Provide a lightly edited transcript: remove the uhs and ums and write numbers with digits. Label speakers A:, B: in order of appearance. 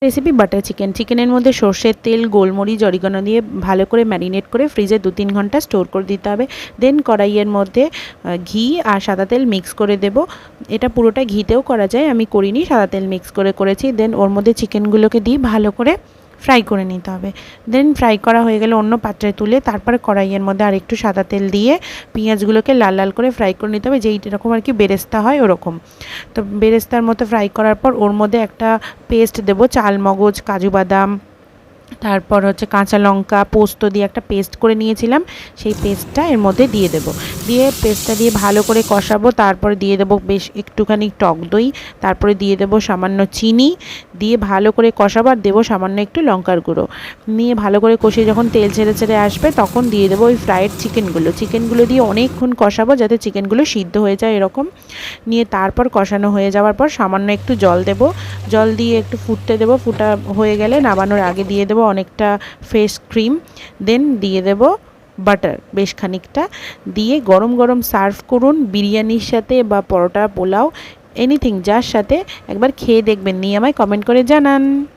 A: Recipe butter chicken. চিকেনের মধ্যে সর্ষের তেল, গোলমরিচ, অরিগানো দিয়ে ভালো করে ম্যারিনেট করে ফ্রিজে 2-3 ঘন্টা স্টোর করে দিতে হবে। দেন কড়াইয়ের মধ্যে ঘি আর সাদা তেল মিক্স করে দেব। এটা পুরোটা ঘিতেও করা যায়, আমি করিনি, সাদা তেল মিক্স করে করেছি। দেন ওর মধ্যে চিকেনগুলোকে দিয়ে ভালো করে ফ্রাই করে নিতে হবে। দেন ফ্রাই করা হয়ে গেলে অন্য পাত্রে তুলে তারপরে কড়াইয়ের মধ্যে আরেকটু সাদা তেল দিয়ে পেঁয়াজগুলোকে লাল লাল করে ফ্রাই করে নিতে হবে, যেই রকম আর কি বেরেস্তা হয় ওরকম। তো বেরেস্তার মতো ফ্রাই করার পর ওর মধ্যে একটা পেস্ট দেবো, চাল মগজ, কাজু বাদাম, তারপর হচ্ছে কাঁচা লঙ্কা, পোস্ত দিয়ে একটা পেস্ট করে নিয়েছিলাম, সেই পেস্টটা এর মধ্যে দিয়ে দেবো। দিয়ে পেস্টটা দিয়ে ভালো করে কষাবো। তারপরে দিয়ে দেবো বেশ একটুখানি টক দই, তারপরে দিয়ে দেবো সামান্য চিনি, দিয়ে ভালো করে কষাবো। আর দেবো সামান্য একটু লঙ্কার গুঁড়ো। নিয়ে ভালো করে কষিয়ে যখন তেল ছেড়ে ছেড়ে আসবে তখন দিয়ে দেবো ওই ফ্রাইড চিকেনগুলো দিয়ে অনেকক্ষণ কষাবো যাতে চিকেনগুলো সিদ্ধ হয়ে যায় এরকম। নিয়ে তারপর কষানো হয়ে যাওয়ার পর সামান্য একটু জল দেবো। জল দিয়ে একটু ফুটতে দেবো। ফুটা হয়ে গেলে নামানোর আগে দিয়ে দেবো অনেকটা ফ্রেশ ক্রিম। দেন দিয়ে দেবো বাটার বেশ খানিকটা, দিয়ে গরম গরম সার্ভ করুন বিরিয়ানির সাথে বা পরোটা, পোলাও, এনিথিং যার সাথে। একবার খেয়ে দেখবেন, নিয়ে আমায় কমেন্ট করে জানান।